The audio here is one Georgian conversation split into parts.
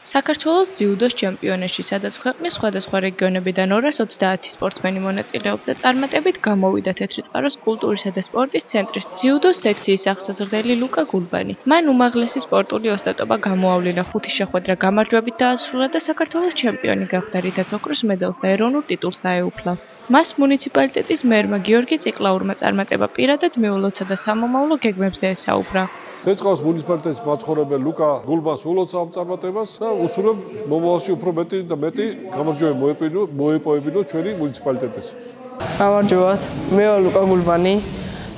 საქართველოს ძიუდოს ჩემპიონატში, სადაც ქვეყნის სხვადასხვა რეგიონებიდან 230 სპორტსმენი მონაწილეობდა, წარმატებით გამოვიდა თეთრი წყაროს კულტურისა და სპორტის ცენტრის ძიუდოს სექციის აღსაზრდელი ლუკა გულბანი. მან უმაღლესი სპორტული ოსტატობა გამოავლინა, 5 შეხვედრა გამარჯვებით დაასრულა და საქართველოს ჩემპიონი გახდა, რითაც ოქროს მედალს და ეროვნულ ტიტულს დაეუფლა. მას მუნიციპალიტეტის მერმა გიორგი ციკლაურმა წარმატება პირადად მიულოცა და სამომავლო გეგმებზე ესაუბრა. თეცხავს მუნიციპალიტეტის მაცხოვრებელ ლუკა გულბანს ულოცა ამ წარმატებას და უსურვებ მომავალში უფრო მეტი და მეტი გამარჯვება მოეპოვებინოს ჩვენი მუნიციპალიტეტის. გამარჯობათ, მე ვარ ლუკა გულბანი.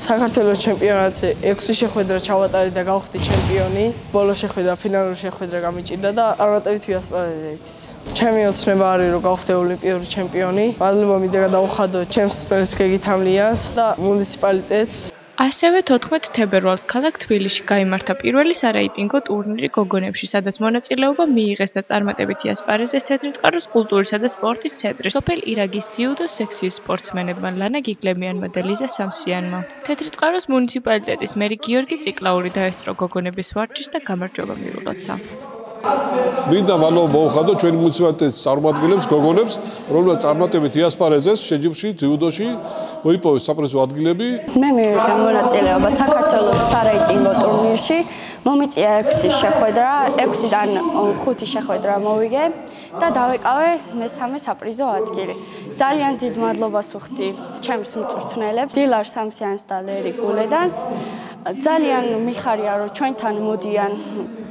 საქართველოს ჩემპიონატზე 6 შეხვედრა ჩავატარე და გავხდი ჩემპიონი. ბოლო შეხვედრა, ფინალური შეხვედრა გამიჭირდა და წარმატებით ვიასპარეზე იცის. ჩემი ოცნება არის რომ გავხდე ოლიმპიური ჩემპიონი. მადლობა მინდა გადავხადო ჩემს სპორტს გეგითამლიანს და მუნიციპალიტეტს. ასევე 14 თებერვალს ქალაქ თბილისში გაიმართა პირველი სარეიტინგო ტურნირი გოგონებში, სადაც მონაწილეობა მიიღეს და წარმატებით იასპარეზეს თეთრი წყაროს კულტურისა და სპორტის ცენტრის სოფელ ირაგის ძიუდოს სექციის სპორტსმენებმა ლანა გიგლემიანმა და ლიზა სამსიანმა. თეთრი წყაროს მუნიციპალიტეტის მერი გიორგი ციკლაური დაესწრო გოგონების ვარჯიშს და გამარჯვება მიულოცა. მინდა მადლობა მოუხადო ჩვენი მუნიციპალიტეტის წარმომადგენლებს, გოგონებს, რომლებიც წარმატებით იასპარეზეს შეჯიბრში, ძიუდოში, მოიპოვეს საპრიზო ადგილები. მე მივიღე მონაწილეობა საქართველოს სარეიტინგო ტურნირში. მომიწია 6 შეხვედრა, 6-დან 5 შეხვედრა მოვიგე და დავეკავე მესამე საპრიზო ადგილი. ძალიან დიდ მადლობას ვუხდი ჩემს მწვრთნელებს, დილარ სამსიანს და ლერი გულედანს. ძალიან მიხარია რომ ჩვენთან მოდიან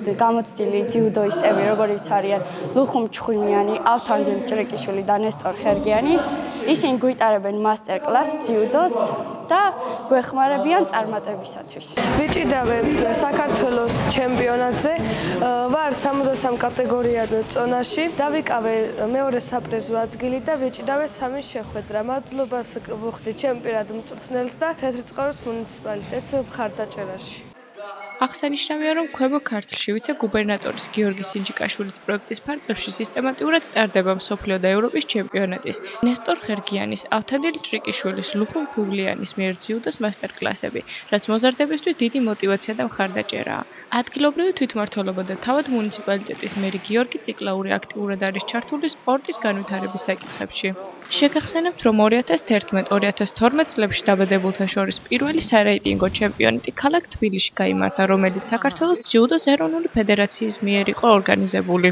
გამოცდილი ძიუდოისტები, როგორიც არიან ლუხუმ ჩხვიმიანი, ავთანდილ ჭრეკიშვილი და ნესტორ ხერგიანი. ისინი გვიტარებენ მასტერ-კლასს ძიუდოს და გვეხმარებიან წარმატებისათვის. ვიჭირდავე საქართველოს ჩემპიონატზე, ვარ 63 კატეგორიად წონაში, დავიკავე მეორე საპრიზო ადგილი და ვიჭირდავე 3 შეხვედრა. მადლობას ვუხდი ჩემ პირად მწვრთნელს და თეთრი წყაროს მუნიციპალიტეტს მხარდაჭერაში. აღსანიშნავია, რომ ქვემო ქართლში ვიცე-გუბერნატორის გიორგი სინჯიკაშვილის პროექტის ფარგლებში სისტემატურად ტარდება მსოფლიო და ევროპის ჩემპიონატის, ნესტორ ხერგიანის, ავთანდილ ჭრიკიშვილის, ლუხუმ ფუვლიანის მიერ ძიუდოს მასტერ-კლასები, რაც მოზარდებისთვის დიდი მოტივაცია და მხარდაჭერაა. ადგილობრივი თვითმმართველობა და თავად მუნიციპალიტეტის მერი გიორგი ციკლაური აქტიურად არის ჩართული სპორტის განვითარების საკითხებში. შეგახსენებთ, რომ 2011-2012 წლებში დაბადებულთა შორის პირველი სარეიტინგო ჩემპიონატი ქალაქ თბილისში გაიმართა, რომელიც საქართველოს ძიუდოს ეროვნული ფედერაციის მიერ იყო ორგანიზებული.